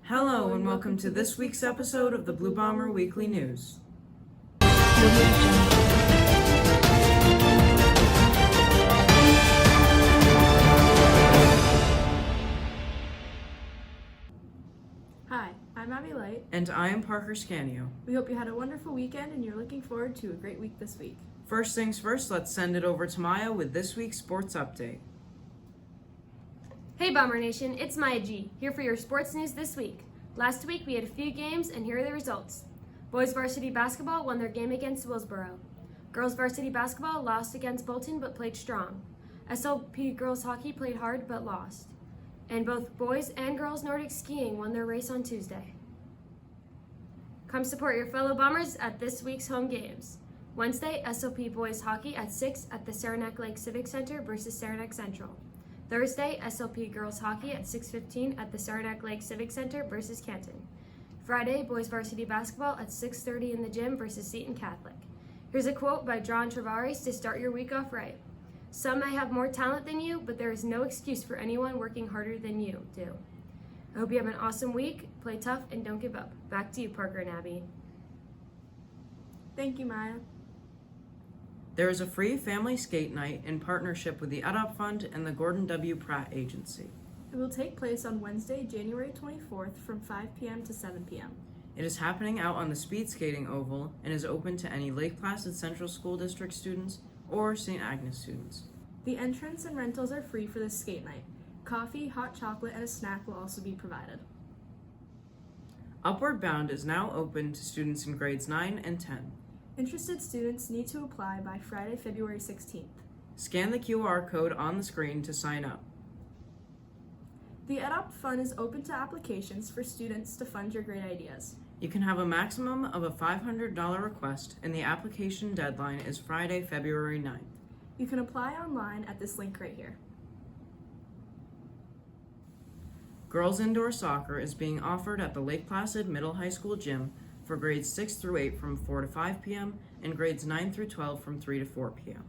Hello and welcome to this week's episode of the Blue Bomber Weekly News. Hi, I'm Abby Light. And I am Parker Scanio. We hope you had a wonderful weekend and you're looking forward to a great week this week. First things first, let's send it over to Maya with this week's sports update. Hey Bomber Nation, it's Maya G, here for your sports news this week. Last week we had a few games and here are the results. Boys varsity basketball won their game against Willsboro. Girls varsity basketball lost against Bolton but played strong. SLP girls hockey played hard but lost. And both boys and girls Nordic skiing won their race on Tuesday. Come support your fellow Bombers at this week's home games. Wednesday, SLP boys hockey at 6 at the Saranac Lake Civic Center versus Saranac Central. Thursday, SLP girls hockey at 6:15 at the Saranac Lake Civic Center versus Canton. Friday, boys varsity basketball at 6:30 in the gym versus Seton Catholic. Here's a quote by John Travares to start your week off right. Some may have more talent than you, but there is no excuse for anyone working harder than you do. I hope you have an awesome week, play tough, and don't give up. Back to you, Parker and Abby. Thank you, Maya. There is a free family skate night in partnership with the EdUp Fund and the Gordon W. Pratt Agency. It will take place on Wednesday, January 24th from 5 p.m. to 7 p.m. It is happening out on the speed skating oval and is open to any Lake Placid Central School District students or St. Agnes students. The entrance and rentals are free for this skate night. Coffee, hot chocolate, and a snack will also be provided. Upward Bound is now open to students in grades 9 and 10. Interested students need to apply by Friday, February 16th. Scan the QR code on the screen to sign up. The EdUp Fund is open to applications for students to fund your great ideas. You can have a maximum of a $500 request, and the application deadline is Friday, February 9th. You can apply online at this link right here. Girls indoor soccer is being offered at the Lake Placid Middle High School gym for grades 6 through 8 from 4 to 5 p.m. and grades 9 through 12 from 3 to 4 p.m.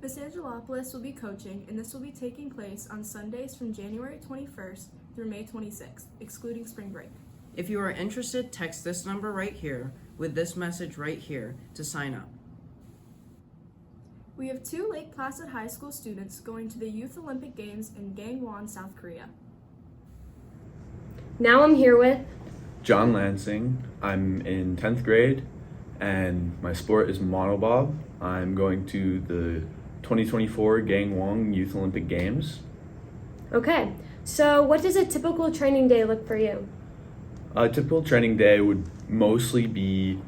Miss Angelopoulos will be coaching, and this will be taking place on Sundays from January 21st through May 26th, excluding spring break. If you are interested, text this number right here with this message right here to sign up. We have 2 Lake Placid High School students going to the Youth Olympic Games in Gangwon, South Korea. Now I'm here with John Lansing. I'm in 10th grade and my sport is monobob. I'm going to the 2024 Gangwon Youth Olympic Games. Okay, so what does a typical training day look for you? A typical training day would mostly be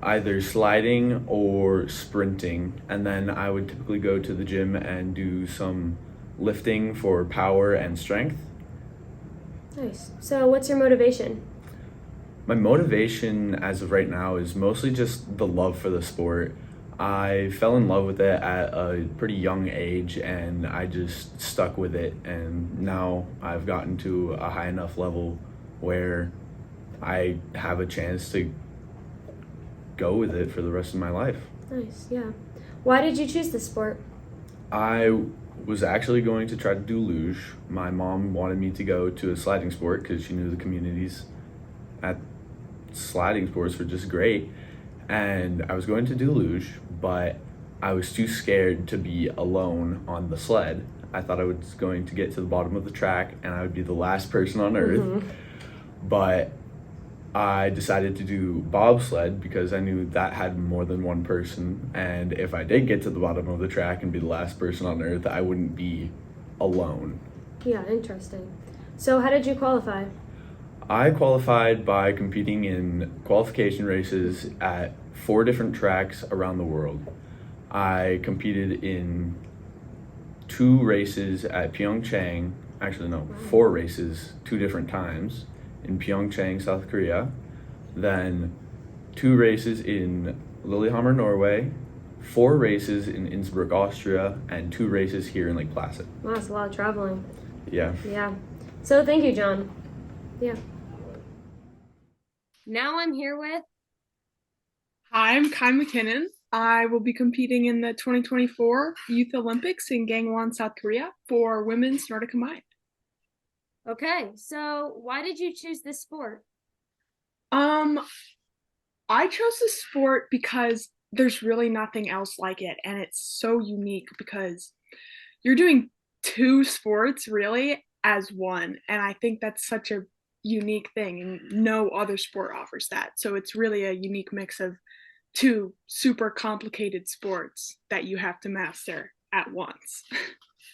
either sliding or sprinting, and then I would typically go to the gym and do some lifting for power and strength. Nice. So what's your motivation? My motivation as of right now is mostly just the love for the sport. I fell in love with it at a pretty young age and I just stuck with it, and now I've gotten to a high enough level where I have a chance to go with it for the rest of my life. Nice, yeah. Why did you choose this sport? I was actually going to try to do luge. My mom wanted me to go to a sliding sport because she knew the communities at sliding sports were just great, and I was going to do luge, but I was too scared to be alone on the sled. I thought I was going to get to the bottom of the track and I would be the last person on earth. But I decided to do bobsled because I knew that had more than one person, and if I did get to the bottom of the track and be the last person on earth, I wouldn't be alone. Yeah, interesting. So how did you qualify? I qualified by competing in qualification races at 4 different tracks around the world. I competed in 2 races at Pyeongchang, actually no, 4 races 2 different times in Pyeongchang, South Korea, then 2 races in Lillehammer, Norway, 4 races in Innsbruck, Austria, and 2 races here in Lake Placid. Wow, that's a lot of traveling. Yeah. Yeah. So thank you, John. Yeah. Now I'm here with Hi, I'm Kai McKinnon. I will be competing in the 2024 Youth Olympics in Gangwon, South Korea for women's Nordic combined. Okay, so why did you choose this sport? Um, I chose this sport because there's really nothing else like it, and it's so unique because you're doing two sports really as one, and I think that's such a unique thing, and no other sport offers that. So it's really a unique mix of two super complicated sports that you have to master at once.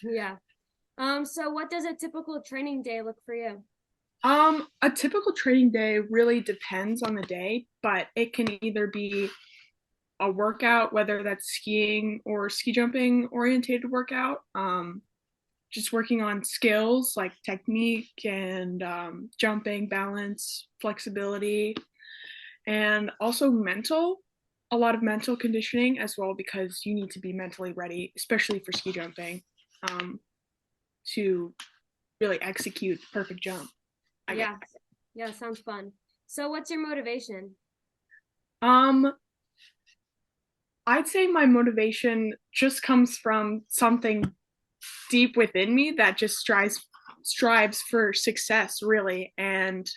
Yeah. So what does a typical training day look for you? A typical training day really depends on the day, but it can either be a workout, whether that's skiing or ski jumping orientated workout. Just working on skills like technique and jumping, balance, flexibility, and also a lot of mental conditioning as well, because you need to be mentally ready, especially for ski jumping, um, to really execute the perfect jump, I guess. Yeah. Yeah, sounds fun. So what's your motivation? Um, I'd say my motivation just comes from something deep within me that just strives for success, really, and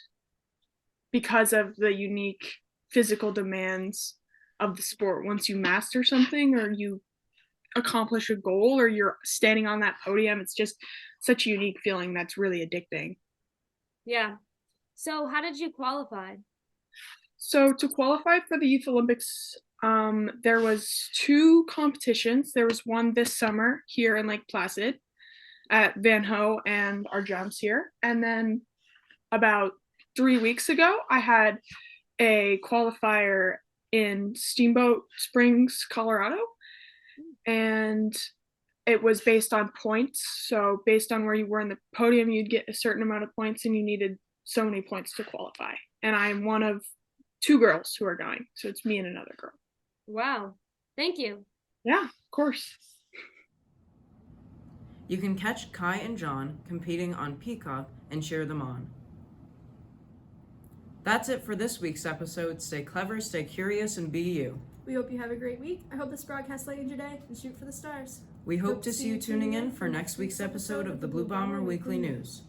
because of the unique physical demands of the sport, once you master something or you accomplish a goal or you're standing on that podium, it's just such a unique feeling that's really addicting. Yeah. So how did you qualify? So to qualify for the Youth Olympics, there was two competitions. There was one this summer here in Lake Placid at Van Ho and our jumps here. And then about 3 weeks ago, I had a qualifier in Steamboat Springs, Colorado. And it was based on points. So based on where you were in the podium, you'd get a certain amount of points and you needed so many points to qualify. And I'm one of two girls who are going. So it's me and another girl. Wow. Thank you. Yeah, of course. You can catch Kai and John competing on Peacock and cheer them on. That's it for this week's episode. Stay clever, stay curious, and be you. We hope you have a great week. I hope this broadcast lightened your day and shoot for the stars. We hope to see you tuning in for next week's episode of the Blue Bomber Weekly News.